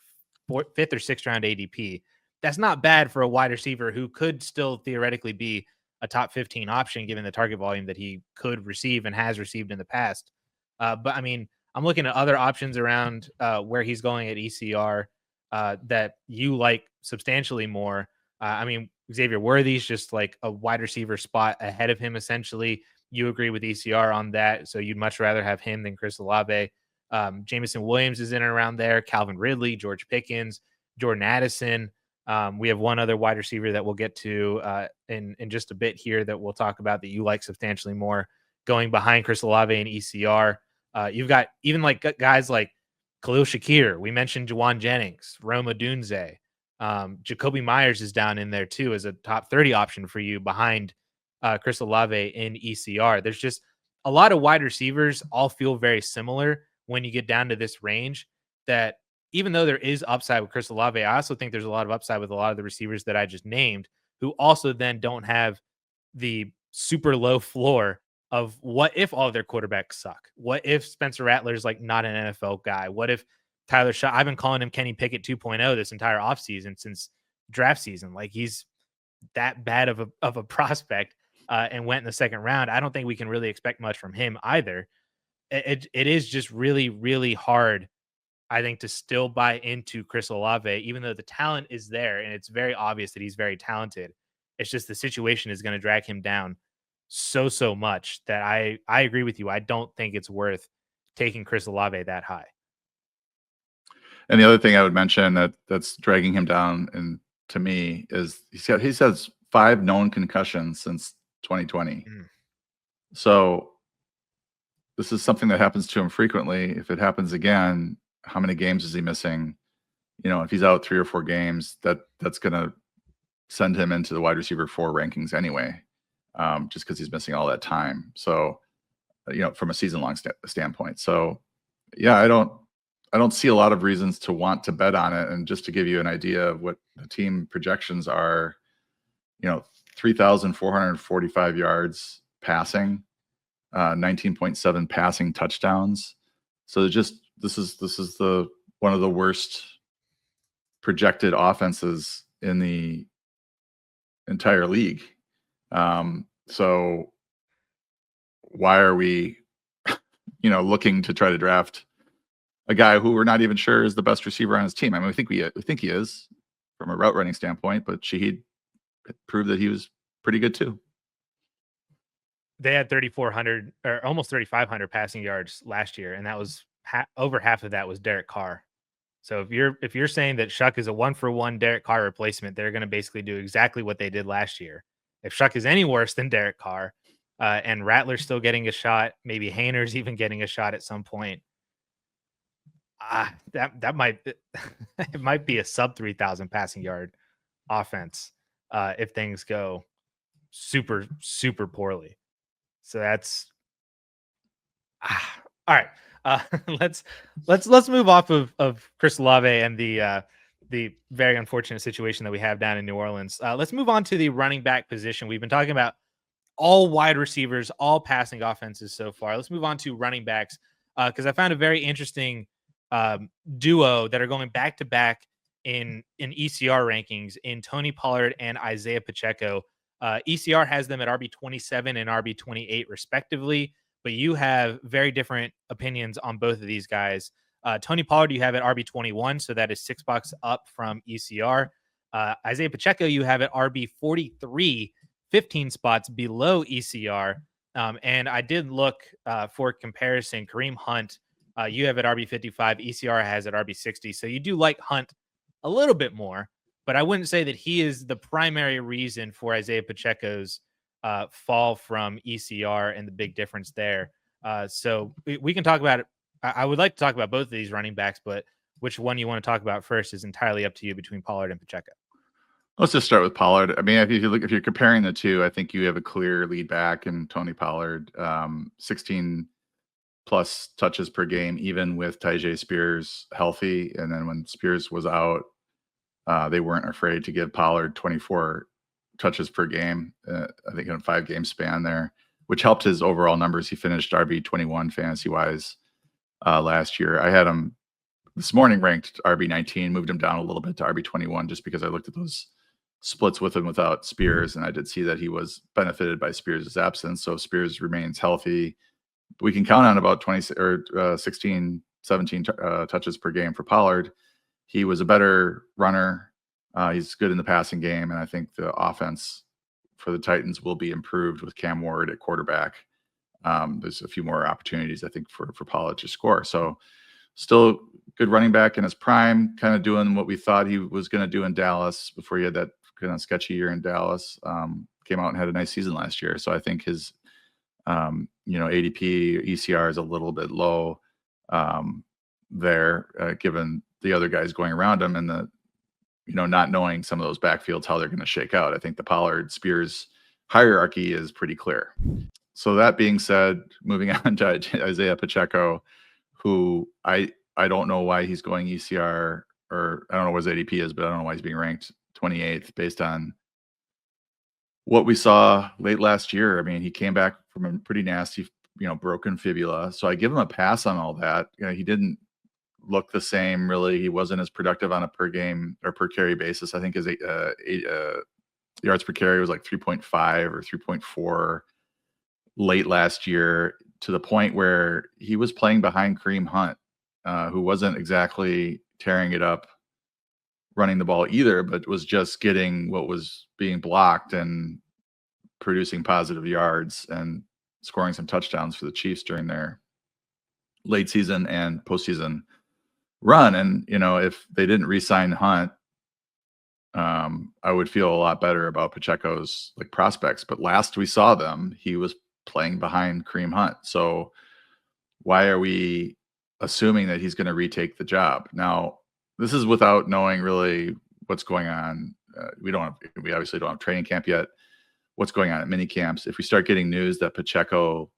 5th or 6th round ADP. That's not bad for a wide receiver who could still theoretically be a top 15 option given the target volume that he could receive and has received in the past. But I mean, I'm looking at other options around where he's going at ECR that you like substantially more. I mean, Xavier Worthy's just like a wide receiver spot ahead of him, essentially. You agree with ECR on that, so you'd much rather have him than Chris Olave. Jameson Williams is in and around there. Calvin Ridley, George Pickens, Jordan Addison. We have one other wide receiver that we'll get to in just a bit here that we'll talk about that you like substantially more, going behind Chris Olave and ECR. You've got even like guys like Khalil Shakir. We mentioned Jauan Jennings, Rome Odunze. Jacoby Myers is down in there too as a top 30 option for you behind Chris Olave in ECR. There's just a lot of wide receivers all feel very similar when you get down to this range that even though there is upside with Chris Olave, I also think there's a lot of upside with a lot of the receivers that I just named who also then don't have the super low floor of what if all their quarterbacks suck? What if Spencer Rattler's like not an NFL guy? What if Tyler Shaw? I've been calling him Kenny Pickett 2.0 this entire offseason since draft season. Like he's that bad of a prospect and went in the second round. I don't think we can really expect much from him either. It is just really, really hard, I think, to still buy into Chris Olave, even though the talent is there and it's very obvious that he's very talented. It's just the situation is going to drag him down so much that I agree with you. I don't think it's worth taking Chris Olave that high. And the other thing I would mention that's dragging him down, and to me, is he has 5 known concussions since 2020. So this is something that happens to him frequently. If it happens again, how many games is he missing? If he's out 3 or 4 games, that's going to send him into the wide receiver 4 rankings anyway, just because he's missing all that time. So, from a season long standpoint. So, yeah, I don't see a lot of reasons to want to bet on it. And just to give you an idea of what the team projections are, 3,445 yards passing, 19.7 passing touchdowns. So this is the one of the worst projected offenses in the entire league. So why are we, looking to try to draft a guy who we're not even sure is the best receiver on his team? I mean, we think he is from a route running standpoint, but Shaheed proved that he was pretty good too. They had 3,400 or almost 3,500 passing yards last year, and that was over half of that was Derek Carr. So if you're saying that Shuck is a 1-for-1 Derek Carr replacement, they're going to basically do exactly what they did last year. If Shuck is any worse than Derek Carr, and Rattler's still getting a shot, maybe Hayner's even getting a shot at some point, that might it might be a sub 3,000 passing yard offense if things go super poorly. So that's all right. Let's move off of Chris Olave and the very unfortunate situation that we have down in New Orleans. Let's move on to the running back position. We've been talking about all wide receivers, all passing offenses so far. Let's move on to running backs because I found a very interesting duo that are going back to back in ECR rankings in Tony Pollard and Isiah Pacheco. ECR has them at RB 27 and RB 28 respectively, but you have very different opinions on both of these guys. Tony Pollard, you have at RB 21, so that is $6 up from ECR. Isiah Pacheco, you have at RB 43, 15 spots below ECR. And I did look for comparison. Kareem Hunt, you have at RB 55, ECR has at RB 60. So you do like Hunt a little bit more, but I wouldn't say that he is the primary reason for Isiah Pacheco's fall from ECR and the big difference there. So we can talk about it. I would like to talk about both of these running backs, but which one you want to talk about first is entirely up to you between Pollard and Pacheco. Let's just start with Pollard. I mean, if you're comparing the two, I think you have a clear lead back in Tony Pollard, 16 plus touches per game, even with Tyjae Spears healthy. And then when Spears was out, they weren't afraid to give Pollard 24 touches per game, I think in a 5-game span there, which helped his overall numbers. He finished RB 21 fantasy wise last year. I had him this morning ranked RB 19, moved him down a little bit to RB 21 just because I looked at those splits with him without Spears, and I did see that he was benefited by Spears' absence. So if Spears remains healthy, we can count on about 20 or 16, 17 touches per game for Pollard. He was a better runner. He's good in the passing game, and I think the offense for the Titans will be improved with Cam Ward at quarterback. There's a few more opportunities, I think, for Pollard to score. So still good running back in his prime, kind of doing what we thought he was going to do in Dallas before he had that kind of sketchy year in Dallas. Came out and had a nice season last year. So I think his, ADP, ECR is a little bit low there, given the other guys going around him and the, not knowing some of those backfields, how they're going to shake out. I think the Pollard Spears hierarchy is pretty clear. So that being said, moving on to Isiah Pacheco, who I don't know why he's going ECR, or I don't know what his ADP is, but I don't know why he's being ranked 28th based on what we saw late last year. I mean, he came back from a pretty nasty, broken fibula. So I give him a pass on all that. He didn't look the same really. He wasn't as productive on a per game or per carry basis. I think his yards per carry was like 3.5 or 3.4 late last year, to the point where he was playing behind Kareem Hunt, who wasn't exactly tearing it up running the ball either, but was just getting what was being blocked and producing positive yards and scoring some touchdowns for the Chiefs during their late season and postseason run. And, if they didn't re-sign Hunt, I would feel a lot better about Pacheco's prospects. But last we saw them, he was playing behind Kareem Hunt. So why are we assuming that he's going to retake the job? Now, this is without knowing really what's going on. We obviously don't have training camp yet. What's going on at mini camps? If we start getting news that Pacheco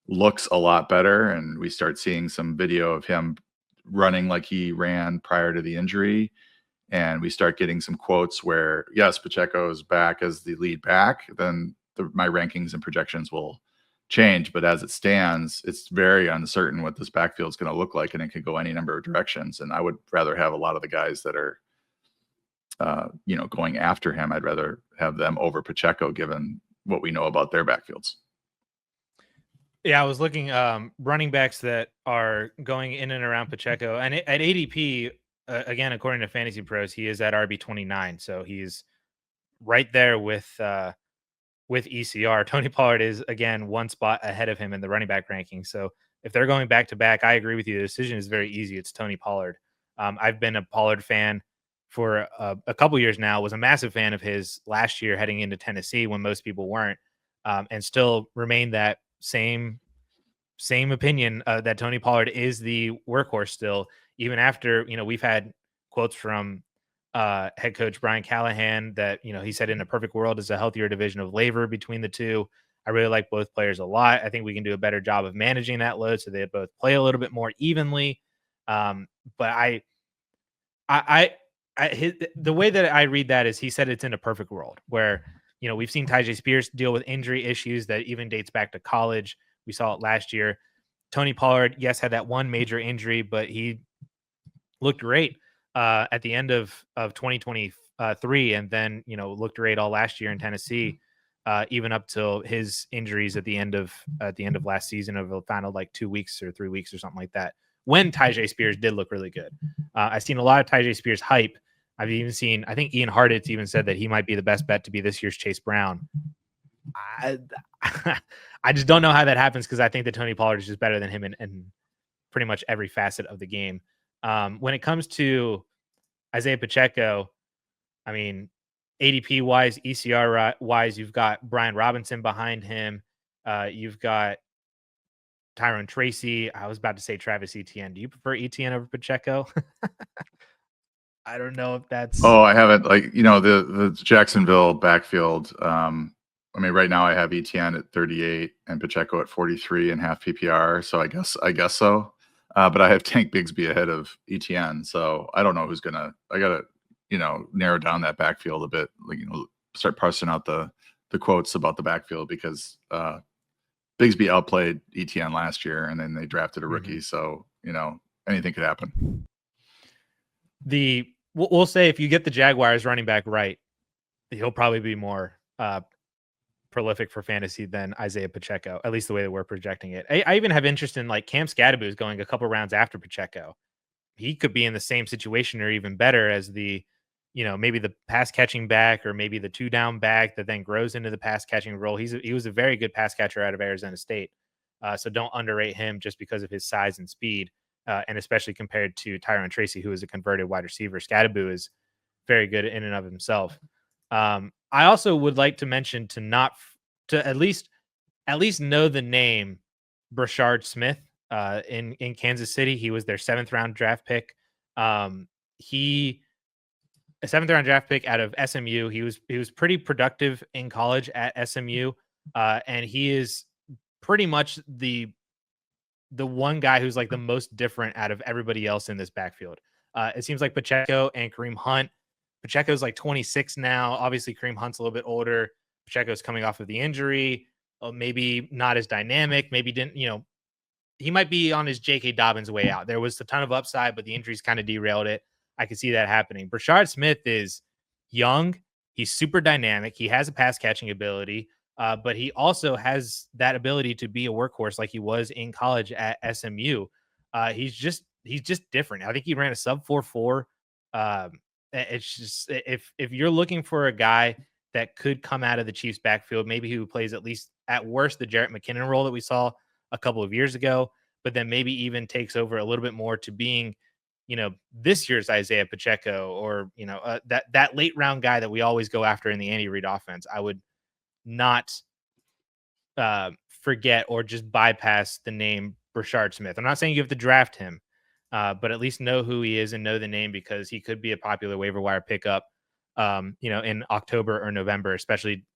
looks a lot better, and we start seeing some video of him running like he ran prior to the injury, and we start getting some quotes where, yes, Pacheco is back as the lead back, then my rankings and projections will change. But as it stands, it's very uncertain what this backfield is going to look like, and it could go any number of directions. And I would rather have a lot of the guys that are, going after him. I'd rather have them over Pacheco, given what we know about their backfields. Yeah, I was looking running backs that are going in and around Pacheco, and at ADP, again, according to Fantasy Pros, he is at RB29, so he's right there with ECR. Tony Pollard is, again, one spot ahead of him in the running back ranking. So if they're going back to back, I agree with you. The decision is very easy. It's Tony Pollard. I've been a Pollard fan for a couple years now. Was a massive fan of his last year heading into Tennessee when most people weren't, and still remain that same opinion that Tony Pollard is the workhorse still, even after, we've had quotes from head coach Brian Callahan that, he said in a perfect world is a healthier division of labor between the two. I really like both players a lot. I think we can do a better job of managing that load so they both play a little bit more evenly. But the way that I read that is he said it's in a perfect world where, we've seen Tyjae Spears deal with injury issues that even dates back to college. We saw it last year. Tony Pollard, yes, had that one major injury, but he looked great at the end of 2023, and then looked great all last year in Tennessee, even up till his injuries at the end of last season, over the final 2 weeks or 3 weeks or something like that. When Tyjae Spears did look really good, I've seen a lot of Tyjae Spears hype. I've even seen, I think Ian Hartitz even said that he might be the best bet to be this year's Chase Brown. I just don't know how that happens, because I think that Tony Pollard is just better than him in pretty much every facet of the game. When it comes to Isiah Pacheco, I mean, ADP wise, ECR wise, you've got Brian Robinson behind him. You've got Tyrone Tracy. I was about to say Travis Etienne. Do you prefer Etienne over Pacheco? I don't know if that's. Oh, I haven't, the Jacksonville backfield. Right now I have Etienne at 38 and Pacheco at 43 in half PPR. So I guess so. But I have Tank Bigsby ahead of Etienne. So I don't know who's I gotta, narrow down that backfield a bit, start parsing out the quotes about the backfield, because Bigsby outplayed Etienne last year, and then they drafted a rookie. Mm-hmm. So, anything could happen. We'll say if you get the Jaguars running back right, he'll probably be more prolific for fantasy than Isiah Pacheco, at least the way that we're projecting it. I even have interest in Cam Scadaboo is going a couple rounds after Pacheco. He could be in the same situation or even better as the, maybe the pass catching back, or maybe the 2-down back that then grows into the pass catching role. He was a very good pass catcher out of Arizona State. So don't underrate him just because of his size and speed. And especially compared to Tyrone Tracy, who is a converted wide receiver. Scadaboo is very good in and of himself. I also would like to mention to at least know the name Brashard Smith in Kansas City. He was their 7th round draft pick. A 7th round draft pick out of SMU. He was pretty productive in college at SMU, and he is pretty much the the one guy who's like the most different out of everybody else in this backfield. It seems like Pacheco and Kareem Hunt. Pacheco's like 26 now. Obviously, Kareem Hunt's a little bit older. Pacheco's coming off of the injury. Maybe not as dynamic. Maybe didn't, he might be on his J.K. Dobbins way out. There was a ton of upside, but the injuries kind of derailed it. I could see that happening. Brashard Smith is young. He's super dynamic. He has a pass catching ability, but he also has that ability to be a workhorse like he was in college at SMU. He's just different. I think he ran a sub 4.4. It's just if you're looking for a guy that could come out of the Chiefs backfield, maybe who plays at least at worst the Jarrett McKinnon role that we saw a couple of years ago, but then maybe even takes over a little bit more to being, this year's Isiah Pacheco, or, that late round guy that we always go after in the Andy Reid offense. I would not forget or just bypass the name Brashard Smith. I'm not saying you have to draft him, but at least know who he is and know the name, because he could be a popular waiver wire pickup, in October or November, especially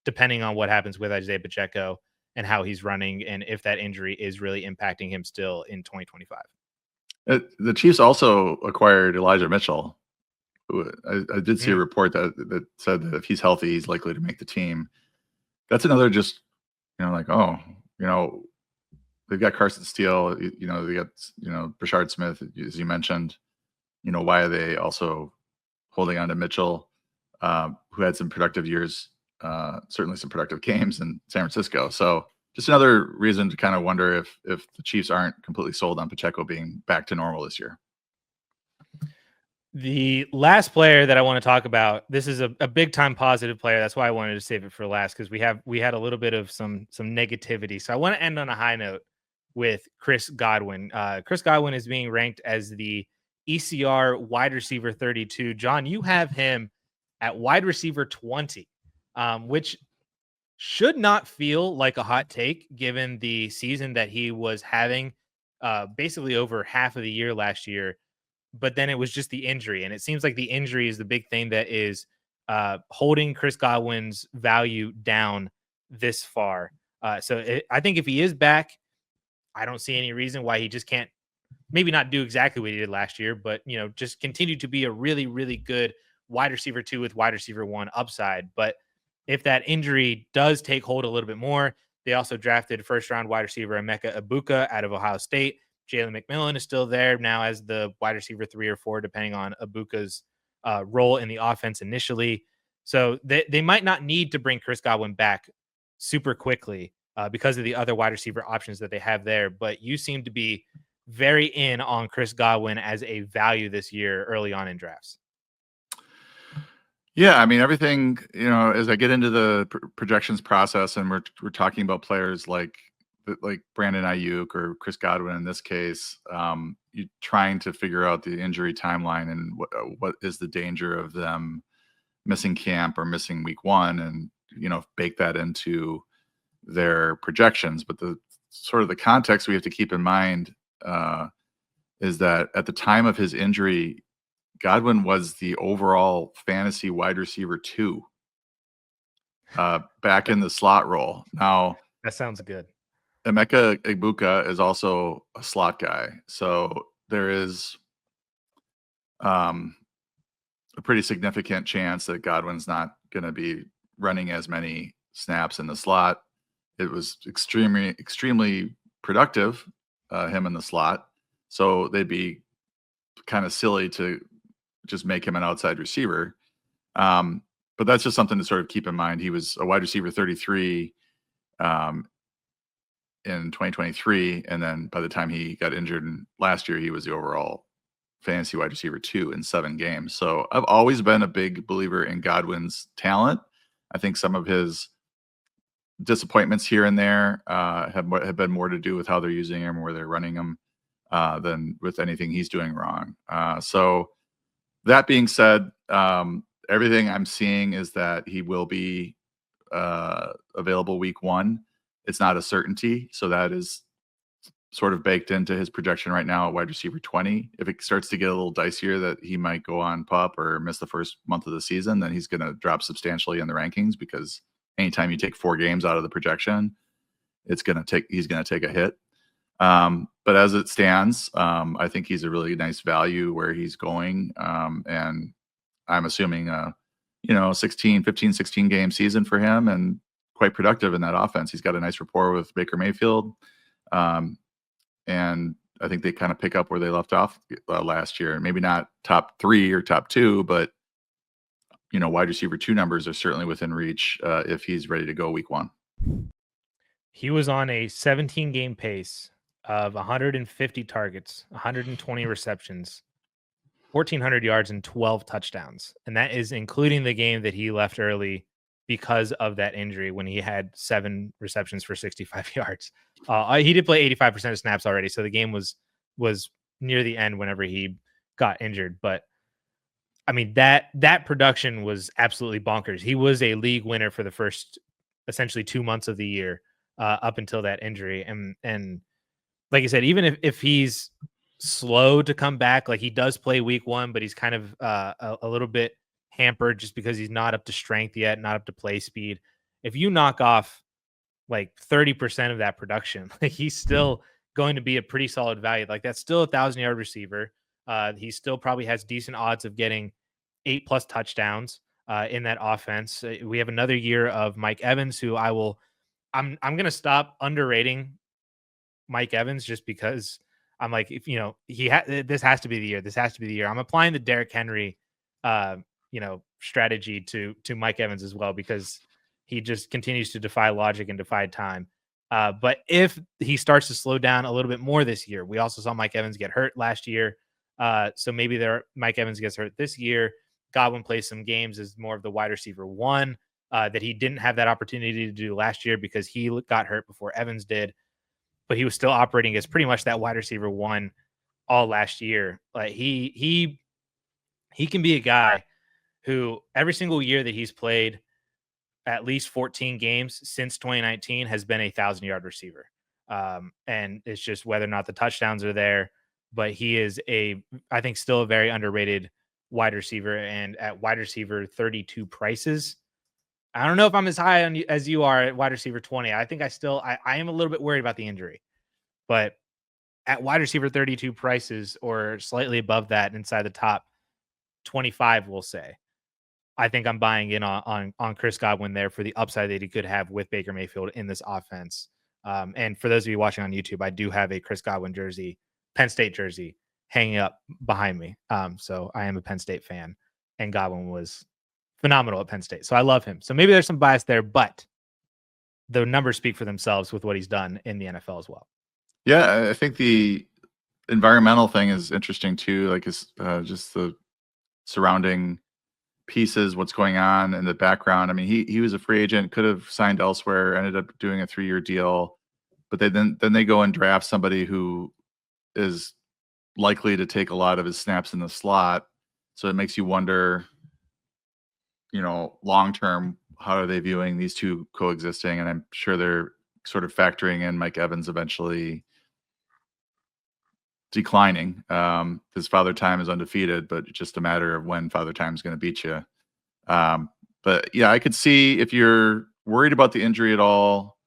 depending on what happens with Isiah Pacheco and how he's running, and if that injury is really impacting him still in 2025. The Chiefs also acquired Elijah Mitchell. I did see a report that said that if he's healthy, he's likely to make the team. That's another just, they've got Carson Steele, they got, Brashard Smith, as you mentioned. Why are they also holding on to Mitchell, who had some productive years, certainly some productive games in San Francisco. So just another reason to kind of wonder if the Chiefs aren't completely sold on Pacheco being back to normal this year. The last player that I want to talk about, this is a big time positive player. That's why I wanted to save it for last, because we had a little bit of some negativity. So I want to end on a high note with Chris Godwin. Chris Godwin is being ranked as the ECR wide receiver 32. John, you have him at wide receiver 20, which should not feel like a hot take given the season that he was having, basically over half of the year last year. But then it was just the injury, and it seems like the injury is the big thing that is holding Chris Godwin's value down this far. I think if he is back, I don't see any reason why he just can't, maybe not do exactly what he did last year, but just continue to be a really, really good wide receiver 2 with wide receiver 1 upside. But if that injury does take hold a little bit more, they also drafted first round wide receiver Emeka Egbuka out of Ohio State. Jalen McMillan is still there now as the wide receiver 3 or 4, depending on Abuka's role in the offense initially. So they might not need to bring Chris Godwin back super quickly because of the other wide receiver options that they have there. But you seem to be very in on Chris Godwin as a value this year early on in drafts. Yeah, I mean, everything, as I get into the projections process, and we're talking about players like Brandon Ayuk or Chris Godwin in this case, you're trying to figure out the injury timeline and what is the danger of them missing camp or missing week 1, and bake that into their projections. But the sort of the context we have to keep in mind is that at the time of his injury, Godwin was the overall fantasy wide receiver 2 back in the slot role. Now, that sounds good. Emeka Egbuka is also a slot guy. So there is a pretty significant chance that Godwin's not going to be running as many snaps in the slot. It was extremely productive, him in the slot. So they'd be kind of silly to just make him an outside receiver. But that's just something to sort of keep in mind. He was a wide receiver 33 in 2023. And then by the time he got injured last year, he was the overall fantasy wide receiver 2 in 7 games. So I've always been a big believer in Godwin's talent. I think some of his disappointments here and there have been more to do with how they're using him, where they're running him, than with anything he's doing wrong. So that being said, everything I'm seeing is that he will be available week 1. It's not a certainty. So that is sort of baked into his projection right now at wide receiver 20. If it starts to get a little dicier that he might go on PUP or miss the first month of the season, then he's going to drop substantially in the rankings, because anytime you take 4 games out of the projection, he's going to take a hit. But as it stands, I think he's a really nice value where he's going. And I'm assuming, 15, 16 game season for him and quite productive in that offense. He's got a nice rapport with Baker Mayfield. And I think they kind of pick up where they left off last year. Maybe not top 3 or top 2, but wide receiver 2 numbers are certainly within reach if he's ready to go week 1. He was on a 17-game pace of 150 targets, 120 receptions, 1,400 yards, and 12 touchdowns. And that is including the game that he left early because of that injury when he had 7 receptions for 65 yards. He did play 85% of snaps already, so the game was near the end whenever he got injured. But I mean, that production was absolutely bonkers. He was a league winner for the first essentially 2 months of the year up until that injury. And like I said, even if he's slow to come back, like he does play week 1, but he's kind of a little bit hampered just because he's not up to strength yet, not up to play speed. If you knock off like 30% of that production, like he's still going to be a pretty solid value. Like that's still 1,000-yard receiver. He still probably has decent odds of getting 8+ touchdowns in that offense. We have another year of Mike Evans, who I'm going to stop underrating Mike Evans just because I'm like, if this has to be the year. This has to be the year. I'm applying the Derrick Henry, strategy to Mike Evans as well, because he just continues to defy logic and defy time. But if he starts to slow down a little bit more this year, we also saw Mike Evans get hurt last year. So maybe Mike Evans gets hurt this year. Godwin plays some games as more of the wide receiver 1 that he didn't have that opportunity to do last year because he got hurt before Evans did. But he was still operating as pretty much that wide receiver 1 all last year. Like he can be a guy who every single year that he's played at least 14 games since 2019 has been a 1,000-yard receiver. And it's just whether or not the touchdowns are there, but he is I think still a very underrated wide receiver. And at wide receiver 32 prices, I don't know if I'm as high on as you are at wide receiver 20. I think I am a little bit worried about the injury, but at wide receiver 32 prices or slightly above that inside the top 25, we'll say, I think I'm buying in on Chris Godwin there for the upside that he could have with Baker Mayfield in this offense. And for those of you watching on YouTube, I do have a Chris Godwin jersey, Penn State jersey, hanging up behind me. So I am a Penn State fan, and Godwin was phenomenal at Penn State. So I love him. So maybe there's some bias there, but the numbers speak for themselves with what he's done in the NFL as well. Yeah, I think the environmental thing is interesting too. Like just the surrounding pieces, what's going on in the background. I mean, he was a free agent, could have signed elsewhere, ended up doing a 3-year deal, but then they go and draft somebody who is likely to take a lot of his snaps in the slot. So it makes you wonder, long term, how are they viewing these two coexisting? And I'm sure they're sort of factoring in Mike Evans eventually declining. His Father Time is undefeated, but it's just a matter of when Father Time is going to beat you. But yeah, I could see if you're worried about the injury at all,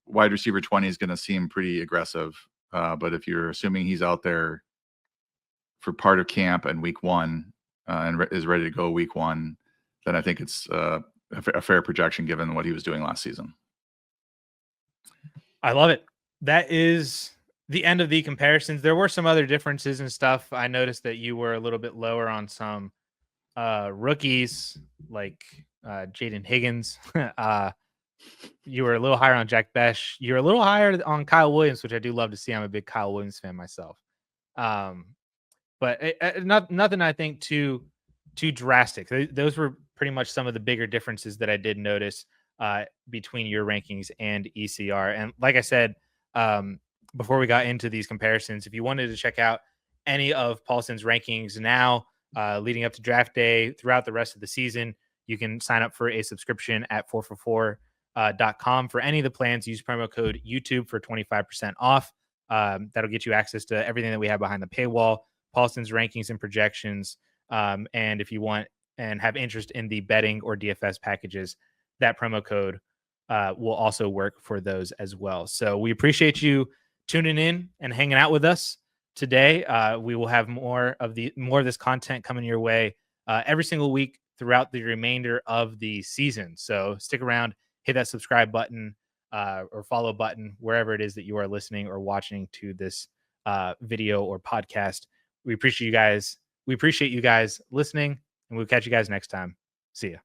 wide receiver 20 is going to seem pretty aggressive. But if you're assuming he's out there for part of camp and week 1 and is ready to go week 1, then I think it's a fair projection given what he was doing last season. I love it. That is the end of the comparisons. There were some other differences and stuff. I noticed that you were a little bit lower on some rookies like Jaden Higgins. You were a little higher on Jack Besh. You're a little higher on Kyle Williams, which I do love to see. I'm a big Kyle Williams fan myself. But nothing I think too drastic. Those were pretty much some of the bigger differences that I did notice between your rankings and ECR. And like I said, before we got into these comparisons, if you wanted to check out any of Paulson's rankings now, leading up to draft day throughout the rest of the season, you can sign up for a subscription at 4for4.com for any of the plans. Use promo code YouTube for 25% off. That'll get you access to everything that we have behind the paywall, Paulson's rankings and projections. And if you want and have interest in the betting or DFS packages, that promo code will also work for those as well. So we appreciate you tuning in and hanging out with us today. We will have more of this content coming your way every single week throughout the remainder of the season. So stick around, hit that subscribe button or follow button wherever it is that you are listening or watching to this video or podcast. We appreciate you guys. We appreciate you guys listening, and we'll catch you guys next time. See ya.